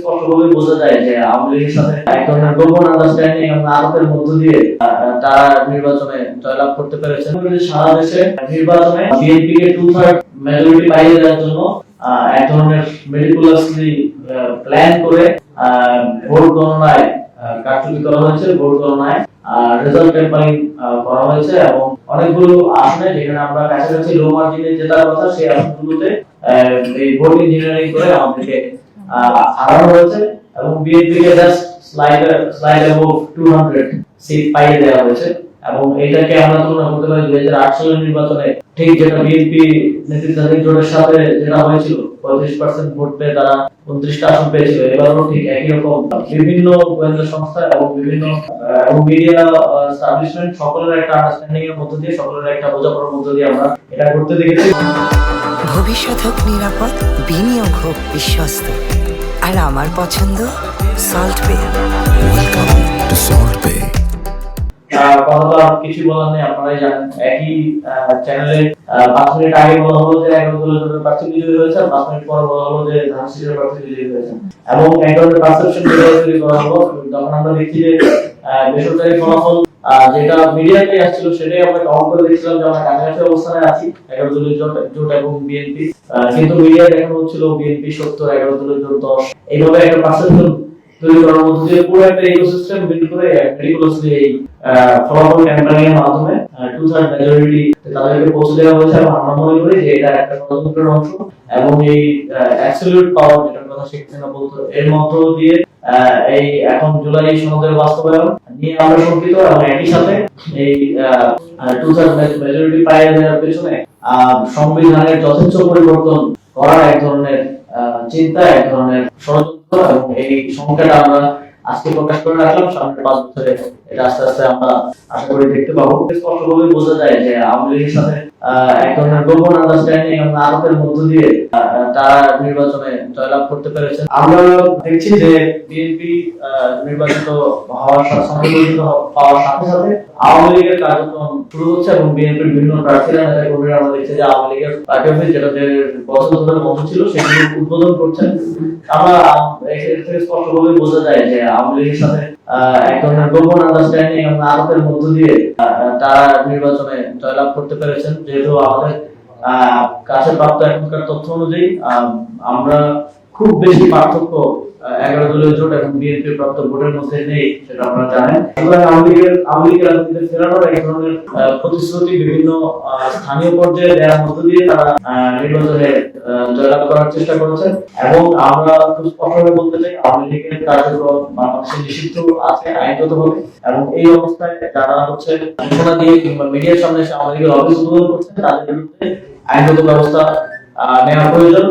স্পষ্টভাবে বোঝা যায় যে আওয়ামী লীগের সাথে এক ধরনের গোপন আন্ডারস্ট্যান্ডিং এবং আলাপের মধ্য দিয়ে তারা নির্বাচনে জয়লাভ করতে পেরেছেন। সারা দেশে নির্বাচনে বিএনপি কে 2/3 মেজরিটি পাইয়ে দেওয়ার জন্য এক ধরনের মেটিকুলাসলি প্ল্যান করে ভোট গণনায় কারচুপি করা হয়েছে, ভোট গণনায় রেজাল্ট টেম্পারিং করা হয়েছে এবং অনেকগুলো আসনে যেখানে আমরা কাছাকাছি লো মার্জিনে জেতার কথা সেই আসনগুলোতে এই ভোট ইঞ্জিনিয়ারিং করে আমাদেরকে হারানো হয়েছে এবং বিএনপি কে জাস্ট স্লাইড অ্যাবভ 200 সিট পাইয়ে দেওয়া হয়েছে। এবং এটাকে আমরা তুলনা করতে পারি 2008 সালের নির্বাচনে ঠিক যেটা বিএনপি নেতৃত্বাধীন জোটের সাথে যেটা হয়েছিল 35% ভোট পেয়ে তারা 29টা আসন পেয়েছিল। এবারও ঠিক একই রকম বিভিন্ন গোয়েন্দা সংস্থা এবং বিভিন্ন মিডিয়া এস্টাবলিশমেন্ট সকলের একটা আন্ডারস্ট্যান্ডিং এর মধ্য দিয়ে, সকলের একটা বোঝাপড়ার মধ্য দিয়ে আমরা এটা করতে দেখেছি। ভবিষ্যৎ হোক নিরাপদ, বিনিয়োগ হোক বিশ্বস্ত, আর আমার পছন্দ salt pay. Welcome to salt pay. কথা কিছু বলার নেই, আপনারাই জানেন। একই চ্যানেলে 5 মিনিট আগে বলা হলো যে 11 দলের জন্য প্রার্থী বিজয়ী হয়েছে, 5 মিনিট পরে বলা হলো যে ধানসিটের প্রার্থী বিজয়ী হয়েছে এবং এক ধরনের পারসেপশন তৈরি করা হলো। যখন আমরা দেখছি যে বেসরকারি ফলাফল যেটা মিডিয়াতে আসছিল সেটাই আমরা কাউন্ট করে দেখছিলাম যে আমরা কাছাকাছি অবস্থানে আছি 11 দলের জোট এবং বিএনপি, কিন্তু মিডিয়ায় দেখানো হচ্ছিল বিএনপি 70, 11 দলের জোট 10। এইভাবে একটা পারসেপশন তৈরি করার মধ্যে দিয়ে পুরো একটা ইকোসিস্টেম বিল্ড করে মেটিকুলাসলি এই ফলাফল ক্যাম্পেইন এর মাধ্যমে 2/3 মেজরিটি তাদেরকে পৌঁছে দেওয়া হয়েছে এবং আমরা মনে করি যে এটা একটা ষড়যন্ত্রের অংশ এবং এই অ্যাবসলিউট পাওয়ার যেটার কথা শেখ হাসিনা বলতো এর মধ্য দিয়ে এই এখন জুলাই সনদের বাস্তবায়ন নিয়ে আমরা শঙ্কিত এবং একই সাথে এই 2/3 মেজরিটি পাইয়ে দেওয়ার পেছনে সংবিধানের যথেচ্ছ পরিবর্তন করার এক ধরনের চিন্তা, এক ধরনের ষড়যন্ত্র এবং এই সংখ্যাটা আমরা আজকে প্রকাশ করে রাখলাম। সামনের 5 বছরে এটা আস্তে আস্তে আমরা আশা করি দেখতে পাবো। স্পষ্টভাবে বোঝা যায় যে আওয়ামী লীগের সাথে এক ধরনের গোপন আন্ডারস্ট্যান্ডিং এবং আলাপের মধ্য দিয়ে তারা নির্বাচনে জয়লাভ করতে পেরেছেন। আমরা দেখছি যে বিএনপি নির্বাচিত হওয়ার সংখ্যাগরিষ্ঠ পাওয়ার সাথে সাথে আওয়ামী লীগের কার্যক্রম শুরু হচ্ছে এবং বিএনপির বিভিন্ন প্রার্থীরা নেতা কর্মীরা আমরা দেখছি যে আওয়ামী লীগের পার্টি অফিস যেটা বছর ধরে বন্ধ ছিল সেগুলো উদ্বোধন করছেন। আমরা এর থেকে স্পষ্টভাবে বোঝা যায় যে আওয়ামী লীগের সাথে এক ধরনের গোপন আন্ডারস্ট্যান্ডিং এবং আলাপের মধ্য দিয়ে তারা নির্বাচনে জয়লাভ করতে পেরেছেন। যেহেতু আমাদের কাছে প্রাপ্ত এখনকার তথ্য অনুযায়ী আমরা খুব বেশি পার্থক্য 11 দলীয় জোট এবং বিএনপি প্রাপ্ত ভোটের মধ্যে নেই, সেটা আপনারা জানেন। আওয়ামী লীগের রাজনীতিতে ফেরানোর এক ধরনের প্রতিশ্রুতি বিভিন্ন স্থানীয় পর্যায়ে দেওয়ার মধ্য দিয়ে তারা নির্বাচনে জয়লাভ করার চেষ্টা করেছেন এবং আমরা খুব স্পষ্টভাবে বলতে চাই আওয়ামী লীগের কার্যক্রম বাংলাদেশে নিষিদ্ধ আছে আইনগতভাবে এবং এই অবস্থায় যারা হচ্ছে ঘোষণা দিয়ে কিংবা মিডিয়ার সামনে এসে আওয়ামী লীগের অফিস উদ্বোধন করছে তাদের বিরুদ্ধে আইনগত ব্যবস্থা নেওয়া প্রয়োজন।